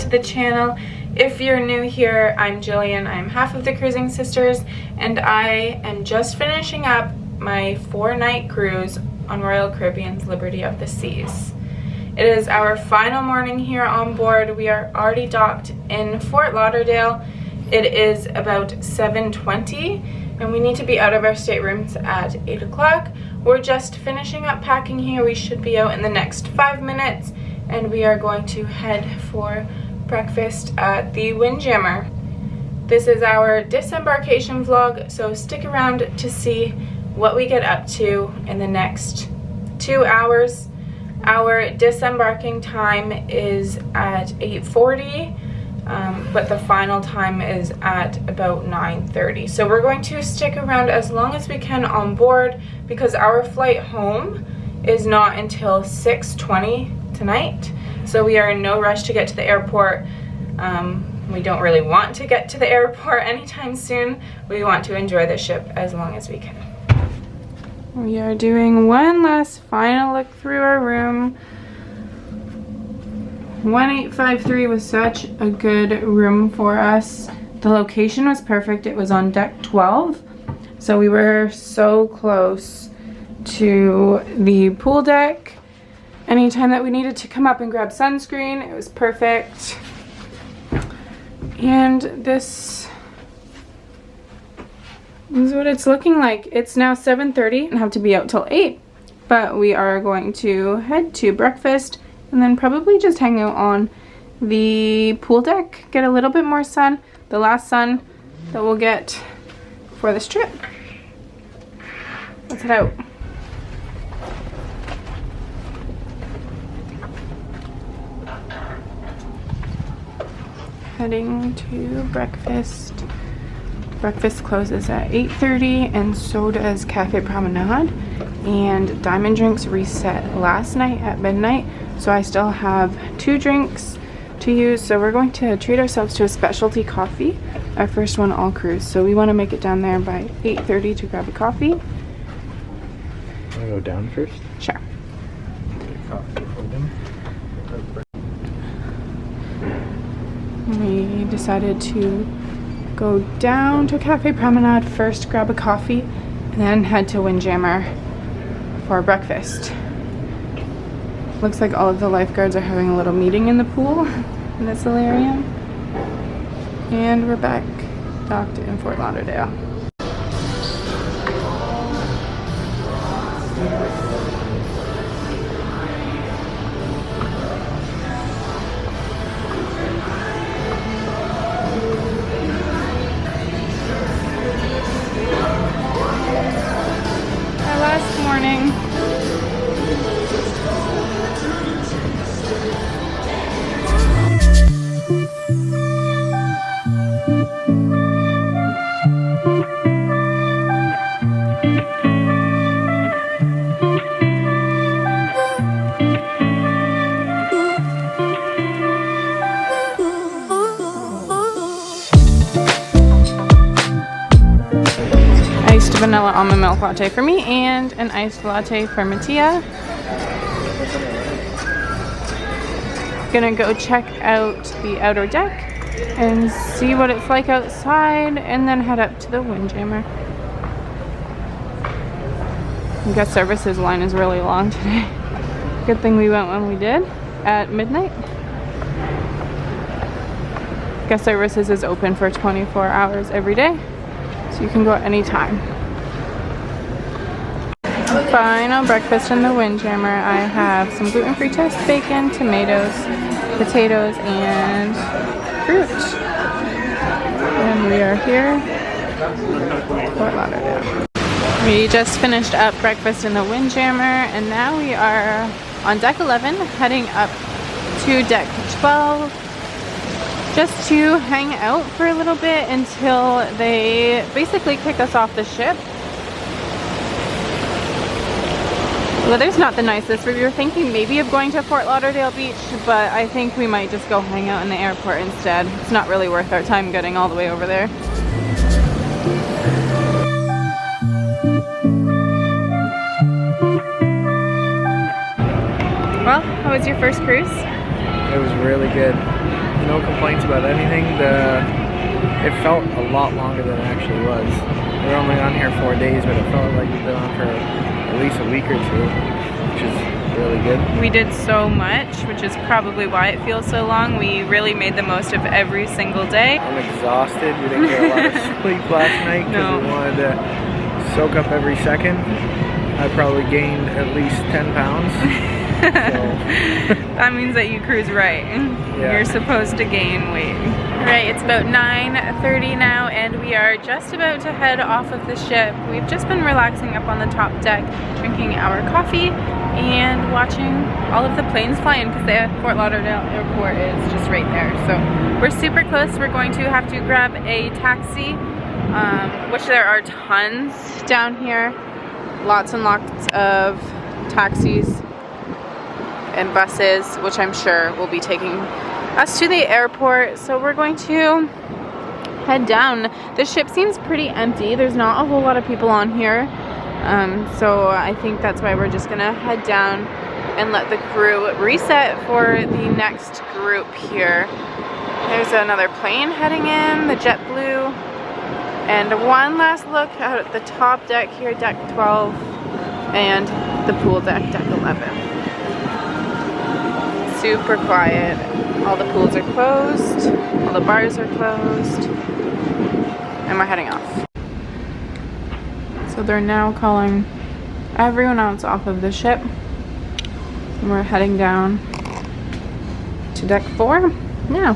to the channel. If you're new here, I'm Jillian. I'm half of the Cruising Sisters, and I am just finishing up my 4-night cruise on Royal Caribbean's Liberty of the Seas. It is our final morning here on board. We are already docked in Fort Lauderdale. It is about 7:20 and we need to be out of our staterooms at 8 o'clock. We're just finishing up packing here. We should be out in the next 5 minutes, and we are going to head for breakfast at the Windjammer. This is our disembarkation vlog, so stick around to see what we get up to in the next 2 hours. Our disembarking time is at 8:40, but the final time is at about 9:30. So we're going to stick around as long as we can on board because our flight home is not until 6:20 tonight. So we are in no rush to get to the airport. We don't really want to get to the airport anytime soon. We want to enjoy the ship as long as we can. We are doing one last final look through our room. 1853 was such a good room for us. The location was perfect. It was on deck 12, so we were so close to the pool deck. Anytime that we needed to come up and grab sunscreen, it was perfect. And this is what it's looking like. It's now 7:30 and have to be out till 8, but we are going to head to breakfast and then probably just hang out on the pool deck, get a little bit more sun, the last sun that we'll get for this trip. Let's head out. Heading to breakfast. Breakfast closes at 8:30 and so does Cafe Promenade, and Diamond Drinks reset last night at midnight, so I still have 2 drinks to use. So we're going to treat ourselves to a specialty coffee, our first one all cruise. So we want to make it down there by 8:30 to grab a coffee. Want to go down first? Sure. We decided to go down to Cafe Promenade first, grab a coffee, and then head to Windjammer for breakfast. Looks like all of the lifeguards are having a little meeting in the pool in the solarium. And we're back docked in Fort Lauderdale. Morning. Iced vanilla almond milk latte for me and an iced latte for Mattia. Gonna go check out the outer deck and see what it's like outside and then head up to the Windjammer. I guess services line is really long today. Good thing we went when we did at midnight. Guest services is open for 24 hours every day, so you can go at any time. Final breakfast in the Windjammer. I have some gluten-free toast, bacon, tomatoes, potatoes, and fruit. And we are here, Fort Lauderdale. We just finished up breakfast in the Windjammer, and now we are on deck 11, heading up to deck 12, just to hang out for a little bit until they basically kick us off the ship. The weather's not the nicest. We were thinking maybe of going to Fort Lauderdale Beach, but I think we might just go hang out in the airport instead. It's not really worth our time getting all the way over there. Well, how was your first cruise? It was really good. no complaints about anything. It felt a lot longer than it actually was. We were only on here 4 days, but it felt like we've been on for at least a week or two, which is really good. We did so much, which is probably why it feels so long. We really made the most of every single day. I'm exhausted. We didn't get a lot of sleep last night because we wanted to soak up every second. I probably gained at least 10 pounds. That means that you cruise right. Yeah. You're supposed to gain weight. Right, it's about 9:30 now and we are just about to head off of the ship. We've just been relaxing up on the top deck, drinking our coffee and watching all of the planes flying because the Fort Lauderdale airport is just right there. So we're super close. We're going to have to grab a taxi, which there are tons down here. Lots and lots of taxis and buses, which I'm sure will be taking us to the airport. So we're going to head down. The ship seems pretty empty. There's not a whole lot of people on here. So I think that's why we're just gonna head down and let the crew reset for the next group here. There's another plane heading in, the JetBlue. And one last look out at the top deck here, deck 12, and the pool deck, deck 11. Super quiet. All the pools are closed, all the bars are closed, and we're heading off. So they're now calling everyone else off of the ship, and we're heading down to deck 4 now.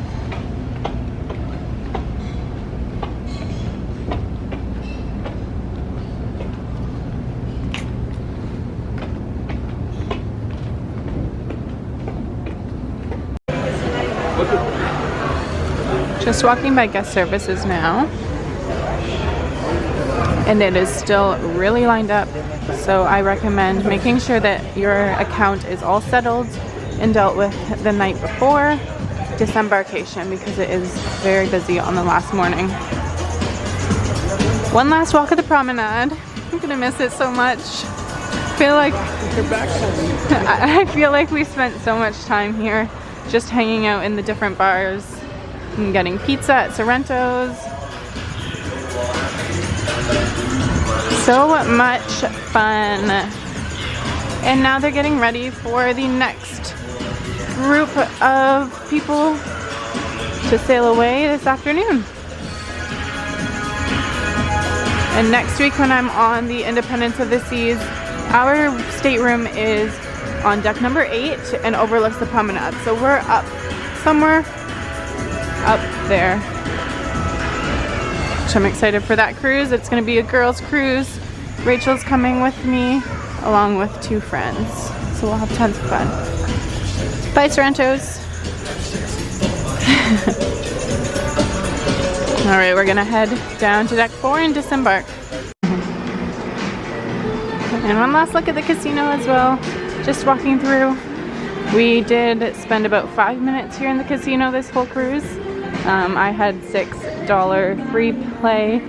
Just walking by guest services now, and it is still really lined up, so I recommend making sure that your account is all settled and dealt with the night before disembarkation because it is very busy on the last morning. One last walk of the promenade. I'm gonna miss it so much. I feel like we spent so much time here just hanging out in the different bars and getting pizza at Sorrento's. So much fun. And now they're getting ready for the next group of people to sail away this afternoon. And next week when I'm on the Independence of the Seas, our stateroom is on deck number 8 and overlooks the promenade. So we're up somewhere up there. So I'm excited for that cruise. It's going to be a girls' cruise. Rachel's coming with me along with 2 friends. So we'll have tons of fun. Bye, Sorrento's. Alright, we're going to head down to deck 4 and disembark. And one last look at the casino as well. Just walking through. We did spend about 5 minutes here in the casino this whole cruise. I had $6 free play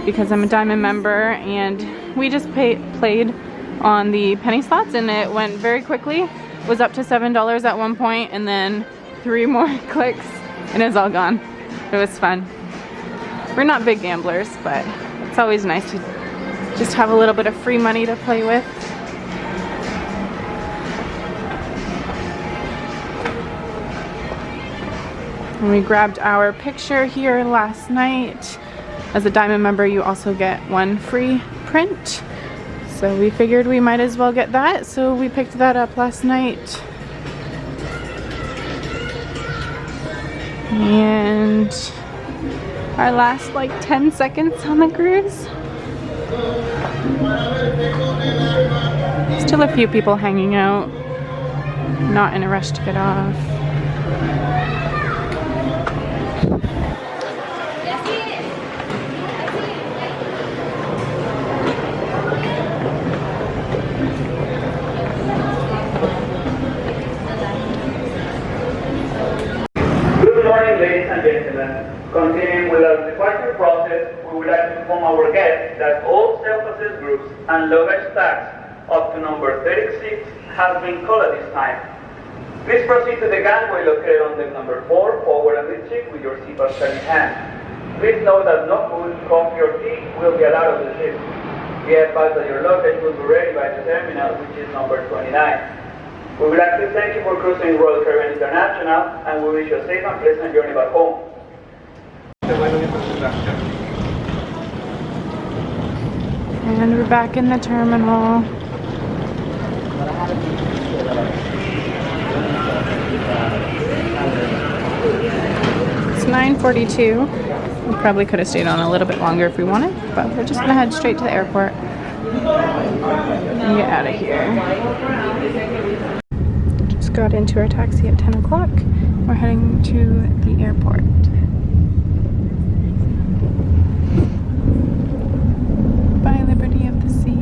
because I'm a Diamond member, and we just played on the penny slots and it went very quickly. It was up to $7 at one point and then 3 more clicks and it's all gone. It was fun. We're not big gamblers, but it's always nice to just have a little bit of free money to play with. And we grabbed our picture here last night. As a Diamond member, you also get 1 free print. So we figured we might as well get that, so we picked that up last night. And our last like 10 seconds on the cruise. Still a few people hanging out, not in a rush to get off. Ladies and gentlemen, continuing with our departure process, we would like to inform our guests that all self-assessed groups and luggage tags up to number 36 have been called at this time. Please proceed to the gangway located on deck number 4, forward and midship, with your seatbelt in hand. Please note that no food, coffee, or tea will be allowed on the ship. Be advised that your luggage will be ready by the terminal, which is number 29. We would like to thank you for cruising Royal Caribbean International, and we wish you a safe and pleasant journey back home. And we're back in the terminal. It's 9:42. We probably could have stayed on a little bit longer if we wanted, but we're just gonna head straight to the airport and get out of here. Just got into our taxi at 10 o'clock. We're heading to the airport. Bye, Liberty of the Sea.